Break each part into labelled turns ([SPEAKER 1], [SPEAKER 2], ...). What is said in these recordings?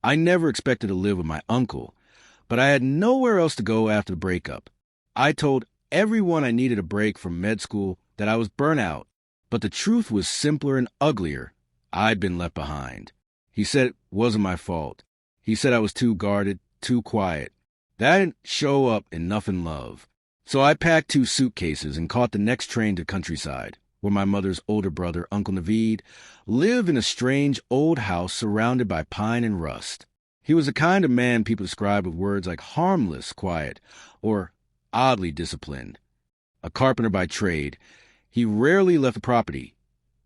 [SPEAKER 1] I never expected to live with my uncle, but I had nowhere else to go after the breakup. I told everyone I needed a break from med school, that I was burnt out, but the truth was simpler and uglier. I'd been left behind. He said it wasn't my fault. He said I was too guarded, too quiet, that I didn't show up enough in love. So I packed 2 suitcases and caught the next train to countryside, where my mother's older brother, Uncle Naveed, lived in a strange old house surrounded by pine and rust. He was the kind of man people describe with words like harmless quiet or oddly disciplined. A carpenter by trade, he rarely left the property,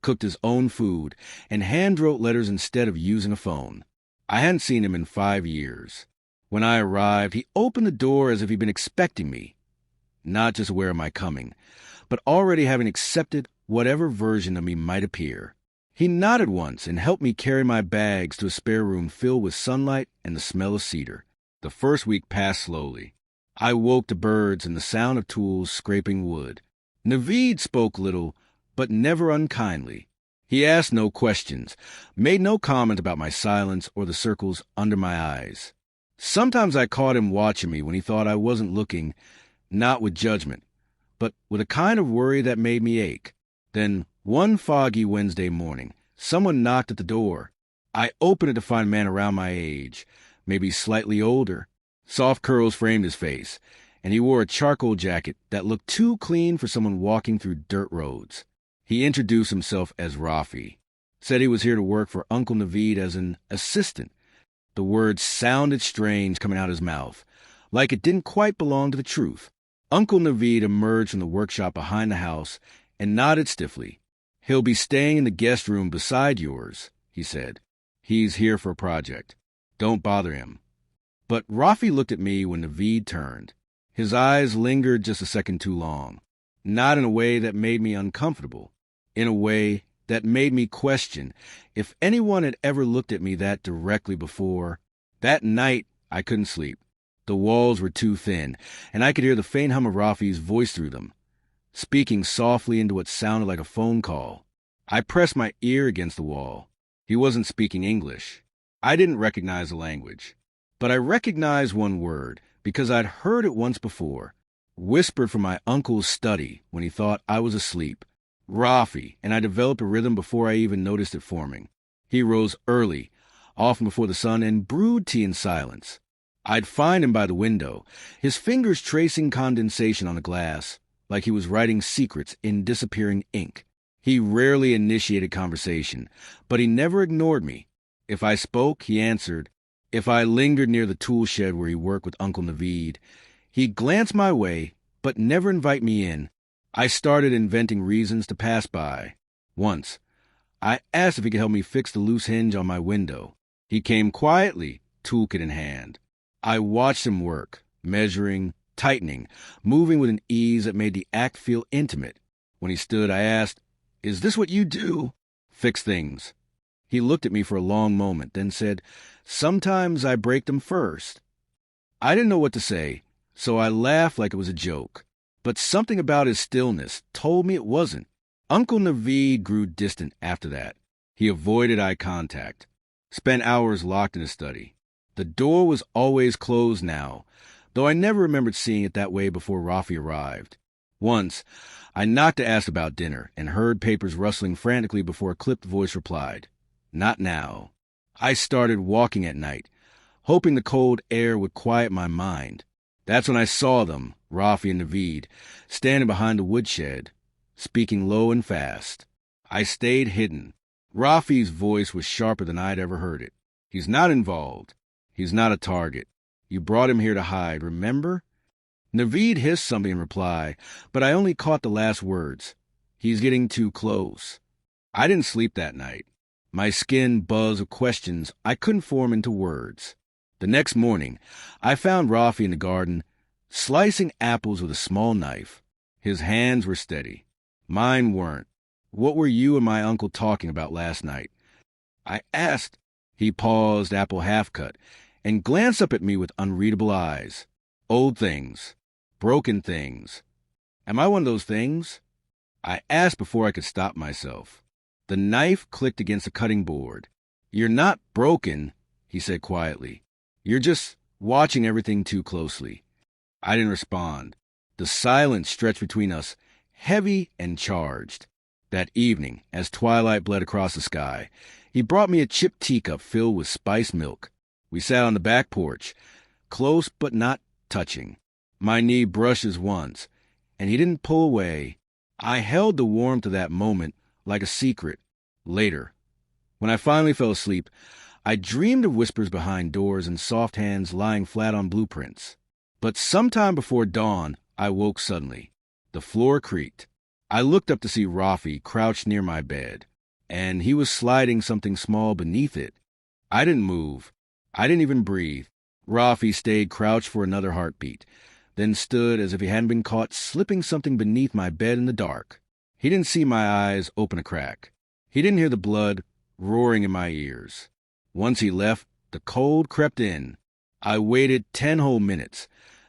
[SPEAKER 1] cooked his own food, and hand-wrote letters instead of using a phone. I hadn't seen him in 5 years. When I arrived, he opened the door as if he'd been expecting me, not just aware of my coming, but already having accepted whatever version of me might appear. He nodded once and helped me carry my bags to a spare room filled with sunlight and the smell of cedar. The first week passed slowly. I woke to birds and the sound of tools scraping wood. Naveed spoke little, but never unkindly. He asked no questions, made no comment about my silence or the circles under my eyes. Sometimes I caught him watching me when he thought I wasn't looking, not with judgment, but with a kind of worry that made me ache. Then, one foggy Wednesday morning, someone knocked at the door. I opened it to find a man around my age, maybe slightly older. Soft curls framed his face, and he wore a charcoal jacket that looked too clean for someone walking through dirt roads. He introduced himself as Rafi, said he was here to work for Uncle Naveed as an assistant. The words sounded strange coming out of his mouth, like it didn't quite belong to the truth. Uncle Naveed emerged from the workshop behind the house and nodded stiffly. "He'll be staying in the guest room beside yours," he said. "He's here for a project. Don't bother him." But Rafi looked at me when Naveed turned. His eyes lingered just a second too long, not in a way that made me uncomfortable, in a way that made me question if anyone had ever looked at me that directly before. That night, I couldn't sleep. The walls were too thin, and I could hear the faint hum of Rafi's voice through them, speaking softly into what sounded like a phone call. I pressed my ear against the wall. He wasn't speaking English. I didn't recognize the language. But I recognized one word, because I'd heard it once before, whispered from my uncle's study when he thought I was asleep. Rafi, and I developed a rhythm before I even noticed it forming. He rose early, often before the sun, and brewed tea in silence. I'd find him by the window, his fingers tracing condensation on the glass, like he was writing secrets in disappearing ink. He rarely initiated conversation, but he never ignored me. If I spoke, he answered. If I lingered near the tool shed where he worked with Uncle Naveed, he'd glance my way, but never invite me in. I started inventing reasons to pass by. Once, I asked if he could help me fix the loose hinge on my window. He came quietly, toolkit in hand. I watched him work, measuring, tightening, moving with an ease that made the act feel intimate. When he stood, I asked, "Is this what you do?" "Fix things." He looked at me for a long moment, then said, "Sometimes I break them first." I didn't know what to say, so I laughed like it was a joke. But something about his stillness told me it wasn't. Uncle Naveed grew distant after that. He avoided eye contact, spent hours locked in his study. The door was always closed now, though I never remembered seeing it that way before Rafi arrived. Once, I knocked to ask about dinner and heard papers rustling frantically before a clipped voice replied, "Not now." I started walking at night, hoping the cold air would quiet my mind. That's when I saw them, Rafi and Naveed, standing behind the woodshed, speaking low and fast. I stayed hidden. Rafi's voice was sharper than I'd ever heard it. "He's not involved. He's not a target. You brought him here to hide, remember?" Naveed hissed something in reply, but I only caught the last words. "He's getting too close." I didn't sleep that night. My skin buzzed with questions I couldn't form into words. The next morning, I found Rafi in the garden, slicing apples with a small knife. His hands were steady. Mine weren't. "What were you and my uncle talking about last night?" I asked. He paused, apple half-cut, and glanced up at me with unreadable eyes. "Old things. Broken things. Am I one of those things?" I asked before I could stop myself. The knife clicked against the cutting board. "You're not broken," he said quietly. You're just watching everything too closely. I didn't respond. The silence stretched between us, heavy and charged. That evening, as twilight bled across the sky, he brought me a chipped teacup filled with spiced milk. We sat on the back porch, close but not touching. My knee brushed his once, and he didn't pull away. I held the warmth of that moment like a secret. Later, when I finally fell asleep, I dreamed of whispers behind doors and soft hands lying flat on blueprints. But sometime before dawn, I woke suddenly. The floor creaked. I looked up to see Rafi crouched near my bed, and he was sliding something small beneath it. I didn't move. I didn't even breathe. Rafi stayed crouched for another heartbeat, then stood as if he hadn't been caught slipping something beneath my bed in the dark. He didn't see my eyes open a crack. He didn't hear the blood roaring in my ears. Once he left, the cold crept in. I waited 10 whole minutes,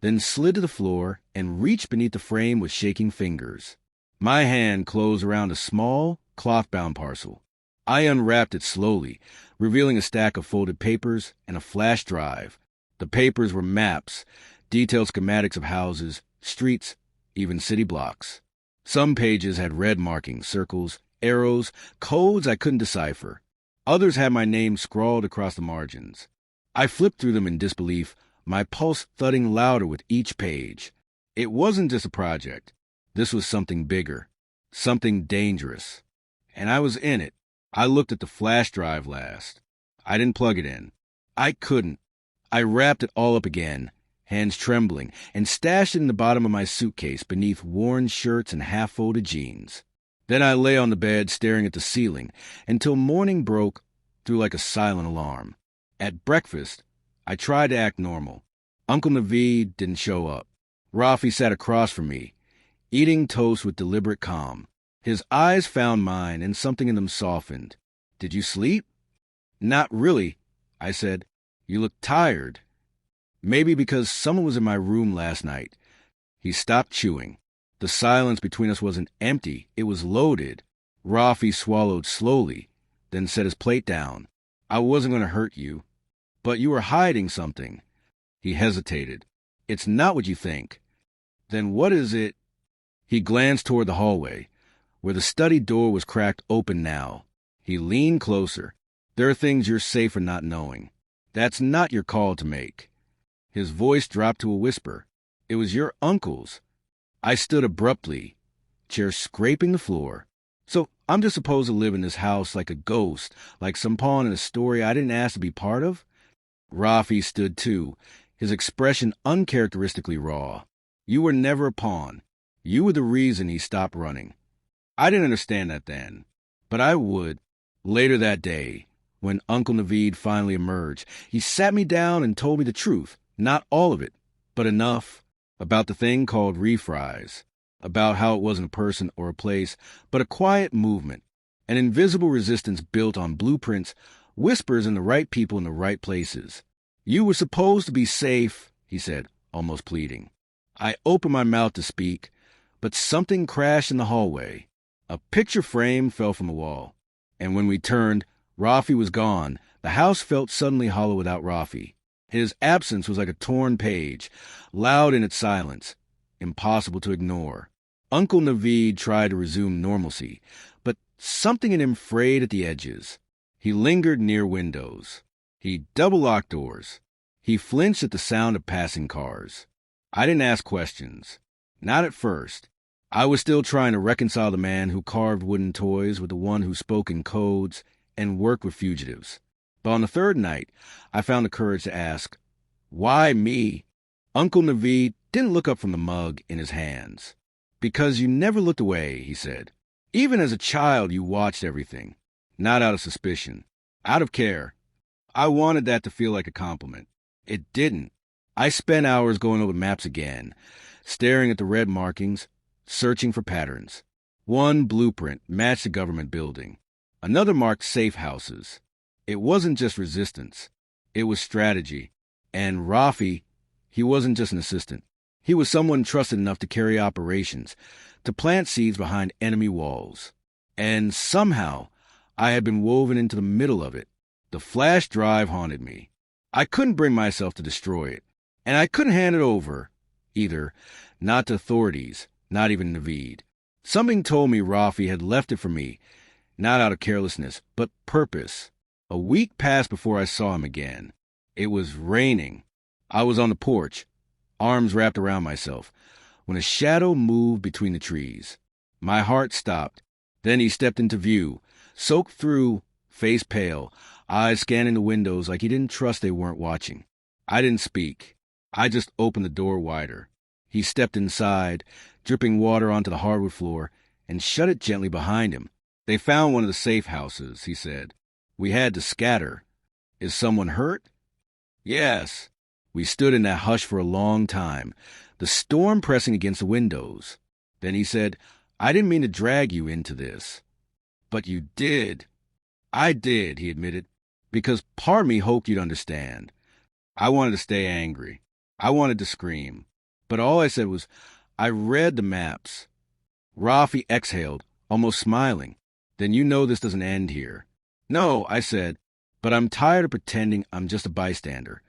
[SPEAKER 1] then slid to the floor and reached beneath the frame with shaking fingers. My hand closed around a small, cloth-bound parcel. I unwrapped it slowly, revealing a stack of folded papers and a flash drive. The papers were maps, detailed schematics of houses, streets, even city blocks. Some pages had red markings, circles, arrows, codes I couldn't decipher. Others had my name scrawled across the margins. I flipped through them in disbelief, my pulse thudding louder with each page. It wasn't just a project. This was something bigger, something dangerous. And I was in it. I looked at the flash drive last. I didn't plug it in. I couldn't. I wrapped it all up again, hands trembling, and stashed it in the bottom of my suitcase beneath worn shirts and half-folded jeans. Then I lay on the bed staring at the ceiling until morning broke through like a silent alarm. At breakfast, I tried to act normal. Uncle Naveed didn't show up. Rafi sat across from me, eating toast with deliberate calm. His eyes found mine, and something in them softened. "Did you sleep?" "Not really," I said. "You look tired." "Maybe because someone was in my room last night." He stopped chewing. The silence between us wasn't empty, it was loaded. Rafi swallowed slowly, then set his plate down. "I wasn't going to hurt you, but you were hiding something." He hesitated. "It's not what you think." "Then what is it?" He glanced toward the hallway, where the study door was cracked open now. He leaned closer. "There are things you're safer not knowing. That's not your call to make." His voice dropped to a whisper. "It was your uncle's." I stood abruptly, chair scraping the floor. "So I'm just supposed to live in this house like a ghost, like some pawn in a story I didn't ask to be part of?" Rafi stood too, his expression uncharacteristically raw. "You were never a pawn. You were the reason he stopped running." I didn't understand that then, but I would. Later that day, when Uncle Naveed finally emerged, he sat me down and told me the truth. Not all of it, but enough. About the thing called Rephrise. About how it wasn't a person or a place, but a quiet movement. An invisible resistance built on blueprints, whispers in the right people in the right places. "You were supposed to be safe," he said, almost pleading. I opened my mouth to speak, but something crashed in the hallway. A picture frame fell from the wall, and when we turned, Rafi was gone. The house felt suddenly hollow without Rafi. His absence was like a torn page, loud in its silence, impossible to ignore. Uncle Naveed tried to resume normalcy, but something in him frayed at the edges. He lingered near windows. He double-locked doors. He flinched at the sound of passing cars. I didn't ask questions. Not at first. I was still trying to reconcile the man who carved wooden toys with the one who spoke in codes and worked with fugitives. But on the third night, I found the courage to ask, "Why me?" Uncle Naveed didn't look up from the mug in his hands. "Because you never looked away," he said. "Even as a child, you watched everything. Not out of suspicion. Out of care. I wanted that to feel like a compliment. It didn't. I spent hours going over maps again, staring at the red markings, searching for patterns. One blueprint matched a government building. Another marked safe houses. It wasn't just resistance. It was strategy. And Rafi, he wasn't just an assistant. He was someone trusted enough to carry operations, to plant seeds behind enemy walls. And somehow, I had been woven into the middle of it. The flash drive haunted me. I couldn't bring myself to destroy it, and I couldn't hand it over, either, not to authorities, not even Naveed. Something told me Rafi had left it for me, not out of carelessness, but purpose. A week passed before I saw him again. It was raining. I was on the porch, arms wrapped around myself, when a shadow moved between the trees. My heart stopped. Then he stepped into view, soaked through, face pale, eyes scanning the windows like he didn't trust they weren't watching. I didn't speak. I just opened the door wider. He stepped inside, dripping water onto the hardwood floor, and shut it gently behind him. They found one of the safe houses, he said. We had to scatter. Is someone hurt? Yes. We stood in that hush for a long time, the storm pressing against the windows. Then he said, I didn't mean to drag you into this. But you did. I did, he admitted, because part of me hoped you'd understand. I wanted to stay angry. I wanted to scream. But all I said was, I read the maps. Rafi exhaled, almost smiling. Then you know this doesn't end here. No, I said, but I'm tired of pretending I'm just a bystander.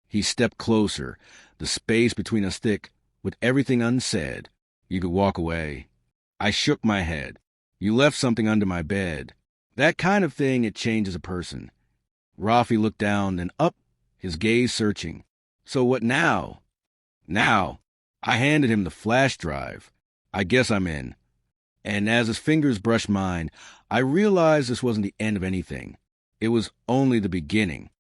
[SPEAKER 1] He stepped closer, the space between us thick, with everything unsaid. You could walk away. I shook my head. You left something under my bed. That kind of thing, it changes a person. Rafi looked down, then up, his gaze searching. So what now? Now. I handed him the flash drive. I guess I'm in. And as his fingers brushed mine, I realized this wasn't the end of anything. It was only the beginning.